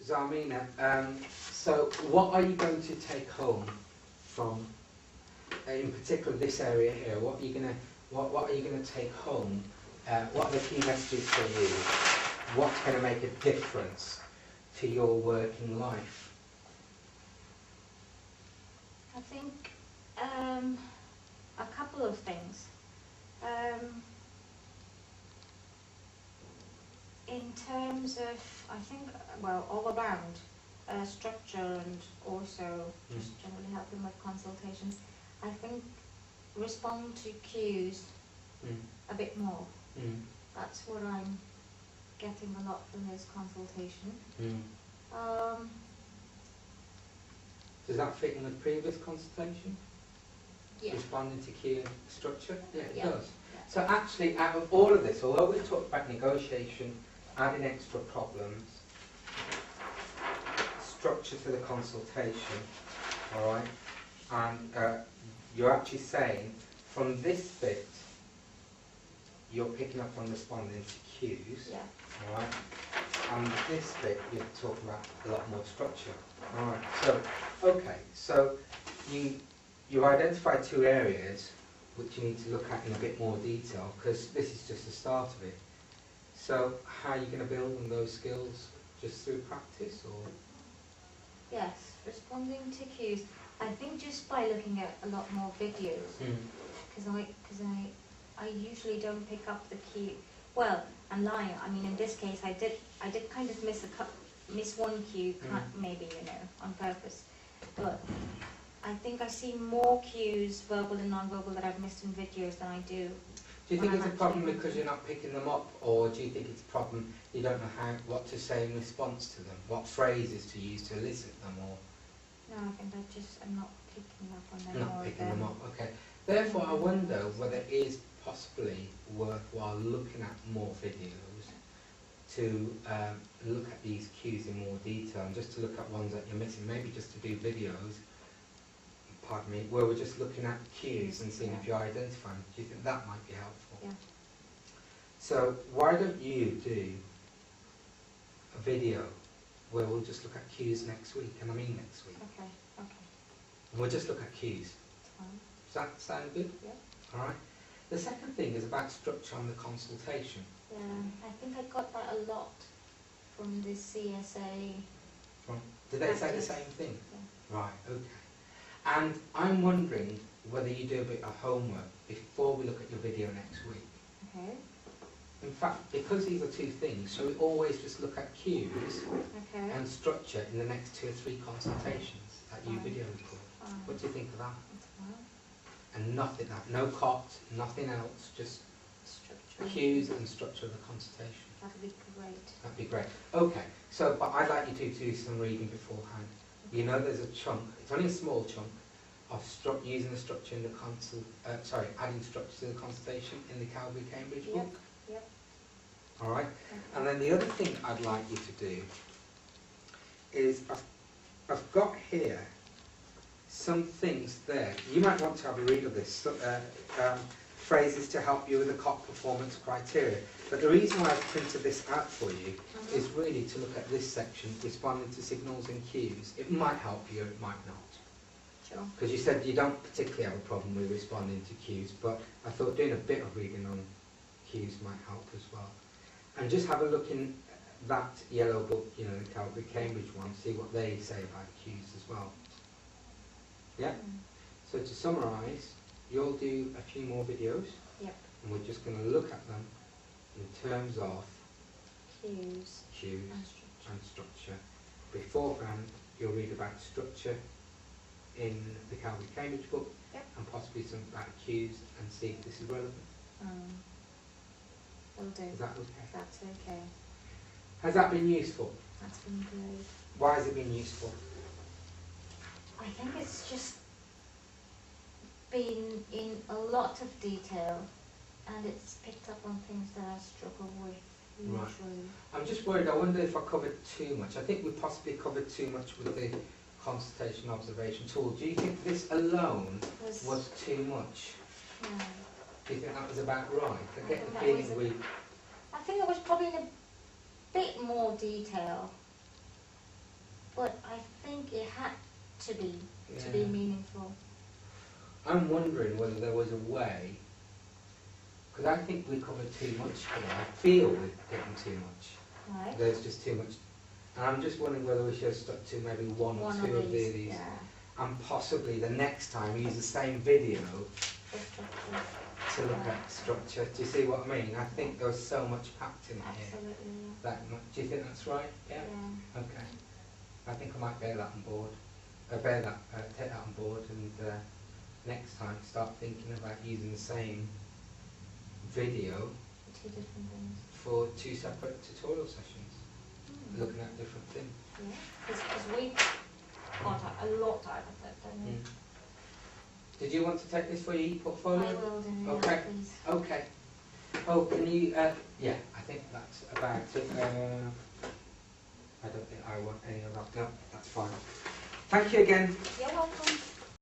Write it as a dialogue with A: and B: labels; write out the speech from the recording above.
A: Zarmina, so what are you going to take home from, in particular, this area here? What are you going to take home? What are the key messages for you? What's going to make a difference to your working life?
B: I think a couple of things. In terms of, I think, well, all around structure and also just generally helping with consultations, I think respond to cues a bit more. That's what I'm getting a lot from this consultation.
A: Does that fit in the previous consultation?
B: Yeah.
A: Responding to cue and structure? Yeah, it
B: Yeah.
A: does. So actually, out of all of this, although we talked about negotiation, adding extra problems, structure to the consultation, all right, and you're actually saying from this bit, you're picking up on responding to cues,
B: Yeah.
A: all right, and this bit, you're talking about a lot more structure. All right, so, okay, so you identified two areas which you need to look at in a bit more detail, because this is just the start of it. So how are you going to build on those skills? Just through practice, or?
B: Yes, responding to cues. I think just by looking at a lot more videos, because I usually don't pick up the cue. Well, I'm lying. I mean, in this case, I did kind of miss one cue, maybe, you know, on purpose. But I think I see more cues, verbal and non-verbal, that I've missed in videos than I do.
A: Do you think it's a problem because you're not picking them up, or do you think it's a problem you don't know what to say in response to them, what phrases to use to elicit them, or?
B: No, I think I'm not picking up on them.
A: Not picking them up, okay. Therefore, I wonder whether it is possibly worthwhile looking at more videos to look at these cues in more detail, and just to look at ones that you're missing, maybe just to do videos, pardon me, where we're just looking at cues and seeing if you identify them. Do you think that might be helpful?
B: Yeah.
A: So why don't you do a video where we'll just look at cues next week, and I mean next week.
B: Okay, okay.
A: And we'll just look at cues.
B: Fine.
A: Does that sound good?
B: Yeah.
A: All right. The second thing is about structure on the consultation.
B: Yeah, I think I got that a lot from the CSA.
A: Did they say the same thing?
B: Yeah.
A: Right, okay. And I'm wondering whether you do a bit of homework before we look at your video next week.
B: Okay.
A: In fact, because these are two things, shall we always just look at cues and structure in the next 2 or 3 consultations that you video record? What do you think of that?
B: That's fine.
A: And nothing, no cot, nothing else, just
B: Structure.
A: cues and structure of the consultation.
B: That'd be great.
A: That'd be great. Okay, so, but I'd like you to do some reading beforehand. You know there's a chunk, it's only a small chunk, of using the structure in the adding structure to the consultation in the Calgary-Cambridge book.
B: Yep.
A: All right?
B: Okay.
A: And then the other thing I'd like you to do is, I've got here some things there. You might want to have a read of this. Phrases to help you with the COP performance criteria. But the reason why I've printed this out for you is really to look at this section, responding to signals and cues. It might help you, it might not.
B: Sure.
A: Because you said you don't particularly have a problem with responding to cues, but I thought doing a bit of reading on cues might help as well. And just have a look in that yellow book, you know, the Calgary-Cambridge one, see what they say about cues as well. Yeah? So to summarise, you'll do a few more videos.
B: Yep.
A: And we're just going to look at them in terms of
B: Cues
A: and structure. Beforehand, you'll read about structure in the Calgary-Cambridge book, and possibly some about cues, and see if this is relevant.
B: Will do.
A: Is that okay?
B: That's okay.
A: Has that been useful?
B: That's been great.
A: Why has it been useful?
B: I think it's just been in a lot of detail, and it's picked up on things that I struggle with usually.
A: Right. I'm just worried, I wonder if I covered too much. I think we possibly covered too much with the consultation observation tool. Do you think this alone was too much?
B: No.
A: Do you think that was about right? I get the
B: I
A: feeling
B: think it was probably in a bit more detail. but I think it had to be
A: Yeah.
B: meaningful.
A: I'm wondering whether there was a way, because I think we covered too much here. I feel we're getting too much.
B: Right?
A: There's just too much. And I'm just wondering whether we should have stuck to maybe one or two of these.
B: Yeah.
A: And possibly the next time use the same video to look
B: Yeah.
A: at structure. Do you see what I mean? I think there was so much packed in here.
B: Absolutely.
A: That much. Do you think that's right? Yeah?
B: Yeah.
A: Okay. I think I might bear that on board. Take that on board, and next time start thinking about using the same video
B: Two different things.
A: for two separate tutorial sessions, looking at different things.
B: Yeah. Because we got a lot out of it, don't we?
A: Did you want to take this for your e-portfolio?
B: I will do, yeah,
A: Okay.
B: please.
A: Okay. Oh, can you, yeah, I think that's about it. I don't think I want any of that. No, that's fine. Thank you again.
B: You're welcome.